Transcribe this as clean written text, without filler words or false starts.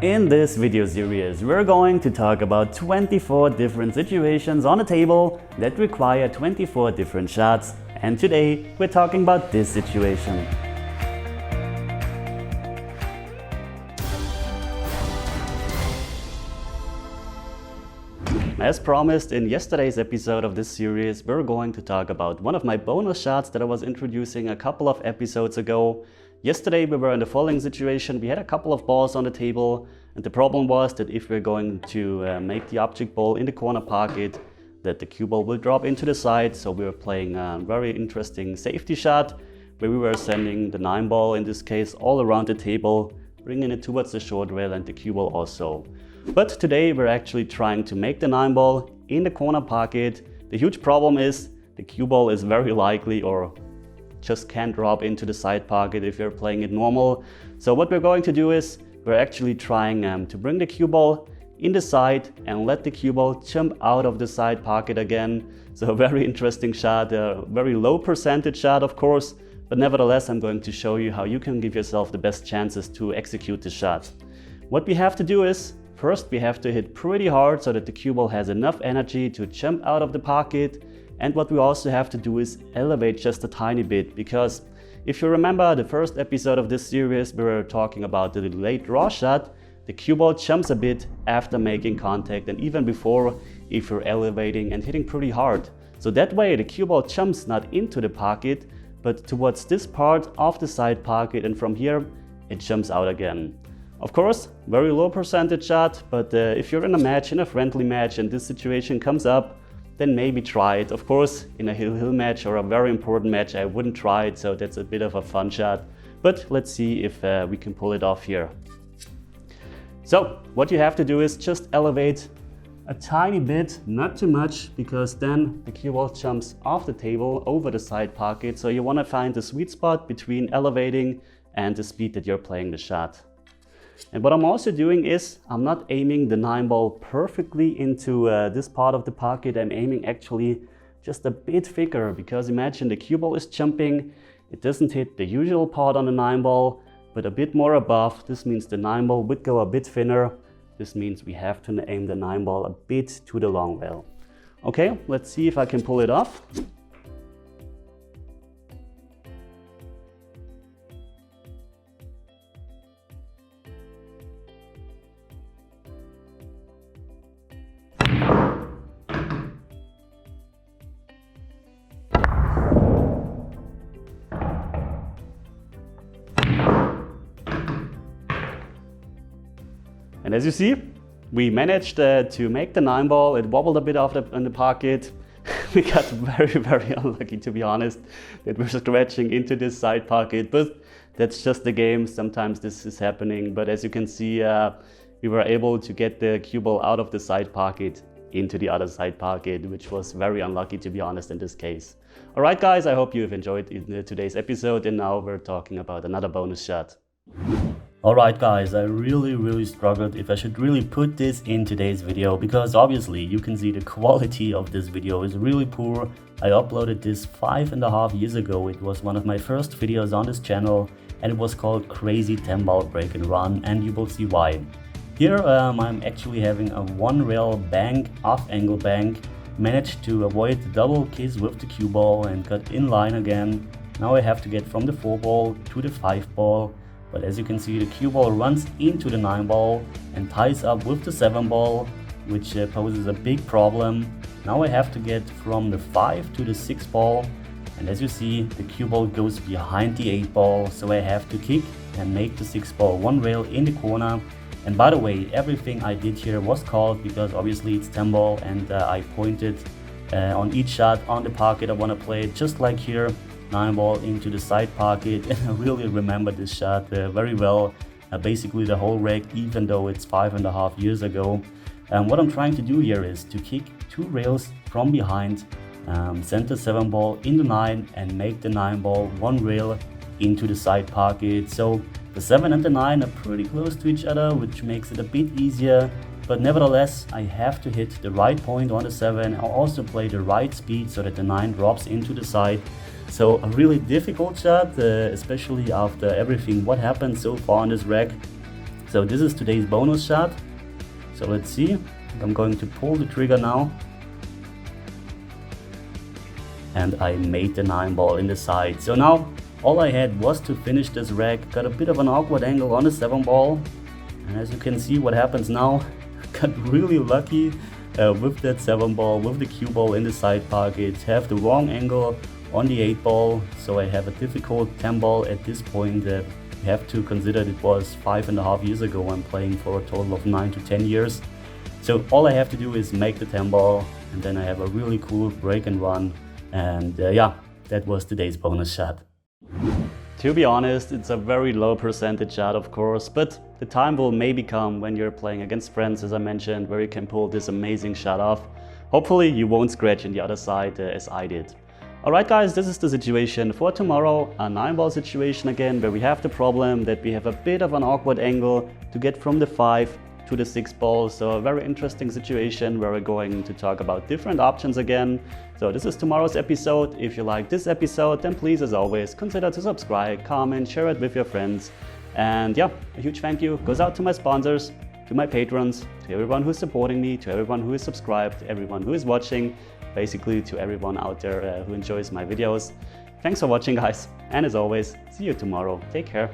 In this video series, we're going to talk about 24 different situations on a table that require 24 different shots, and today we're talking about this situation. As promised in yesterday's episode of this series, we're going to talk about one of my bonus shots that I was introducing a couple of episodes ago. Yesterday we were in the following situation. We had a couple of balls on the table, and the problem was that if we're going to make the object ball in the corner pocket, that the cue ball will drop into the side. So we were playing a very interesting safety shot where we were sending the 9 ball, in this case, all around the table, bringing it towards the short rail and the cue ball also. But today we're actually trying to make the 9 ball in the corner pocket. The huge problem is the cue ball is very likely or just can't drop into the side pocket if you're playing it normal. So what we're going to do is we're actually trying to bring the cue ball in the side and let the cue ball jump out of the side pocket again. So a very interesting shot, a very low percentage shot of course, but nevertheless I'm going to show you how you can give yourself the best chances to execute the shot. What we have to do is first we have to hit pretty hard so that the cue ball has enough energy to jump out of the pocket. And what we also have to do is elevate just a tiny bit, because if you remember the first episode of this series, we were talking about the delayed draw shot. The cue ball jumps a bit after making contact and even before if you're elevating and hitting pretty hard. So that way the cue ball jumps not into the pocket, but towards this part of the side pocket, and from here it jumps out again. Of course, very low percentage shot, but if you're in a match, in a friendly match, and this situation comes up, then maybe try it. Of course, in a hill-hill match or a very important match, I wouldn't try it, so that's a bit of a fun shot. But let's see if we can pull it off here. So what you have to do is just elevate a tiny bit, not too much, because then the cue ball jumps off the table over the side pocket. So you want to find the sweet spot between elevating and the speed that you're playing the shot. And what I'm also doing is I'm not aiming the 9 ball perfectly into this part of the pocket. I'm aiming actually just a bit thicker, because imagine the cue ball is jumping. It doesn't hit the usual part on the 9 ball, but a bit more above. This means the 9 ball would go a bit thinner. This means we have to aim the 9 ball a bit to the long rail. Okay, let's see if I can pull it off. And as you see, we managed to make the 9 ball. It wobbled a bit off in the pocket. We got very unlucky, to be honest, that we're scratching into this side pocket, but that's just the game. Sometimes this is happening, but as you can see, we were able to get the cue ball out of the side pocket into the other side pocket, which was very unlucky, to be honest, in this case. All right, guys, I hope you have enjoyed today's episode, and now we're talking about another bonus shot. Alright guys, I really struggled if I should really put this in today's video, because obviously you can see the quality of this video is really poor. I uploaded this 5.5 years ago. It was one of my first videos on this channel, and it was called Crazy 10 Ball Break and Run, and you will see why. Here I'm actually having a 1 rail bank, off angle bank, managed to avoid the double kiss with the cue ball and got in line again. Now I have to get from the 4 ball to the 5 ball. But as you can see, the cue ball runs into the 9 ball and ties up with the 7 ball, which poses a big problem. Now I have to get from the 5 to the 6 ball, and as you see, the cue ball goes behind the 8 ball, so I have to kick and make the 6 ball 1 rail in the corner. And by the way, everything I did here was called, because obviously it's 10 ball, and I pointed on each shot on the pocket I want to play, just like here. 9 ball into the side pocket, and I really remember this shot very well, basically the whole rack, even though it's 5.5 years ago. What I'm trying to do here is to kick 2 rails from behind, send the 7 ball in the 9 and make the 9 ball 1 rail into the side pocket. So the 7 and the 9 are pretty close to each other, which makes it a bit easier, but nevertheless I have to hit the right point on the 7. I'll also play the right speed so that the 9 drops into the side. So a really difficult shot, especially after everything what happened so far on this rack. So this is today's bonus shot. So let's see. I'm going to pull the trigger now. And I made the 9-ball in the side. So now all I had was to finish this rack. Got a bit of an awkward angle on the 7-ball. And as you can see what happens now, got really lucky with that 7-ball, with the cue ball in the side pocket. Have the wrong angle on the 8-ball. So I have a difficult 10-ball at this point. You have to consider it was 5.5 years ago. I'm playing for a total of 9 to 10 years. So all I have to do is make the 10-ball, and then I have a really cool break and run. And yeah, that was today's bonus shot. To be honest, it's a very low percentage shot, of course, but the time will maybe come when you're playing against friends, as I mentioned, where you can pull this amazing shot off. Hopefully you won't scratch in the other side as I did. Alright guys, this is the situation for tomorrow, a 9-ball situation again, where we have the problem that we have a bit of an awkward angle to get from the 5 to the 6-ball. So a very interesting situation where we're going to talk about different options again. So this is tomorrow's episode. If you like this episode, then please, as always, consider to subscribe, comment, share it with your friends. And yeah, a huge thank you goes out to my sponsors, to my patrons, to everyone who's supporting me, to everyone who is subscribed, to everyone who is watching, basically to everyone out there who enjoys my videos. Thanks for watching guys, and as always, see you tomorrow. Take care.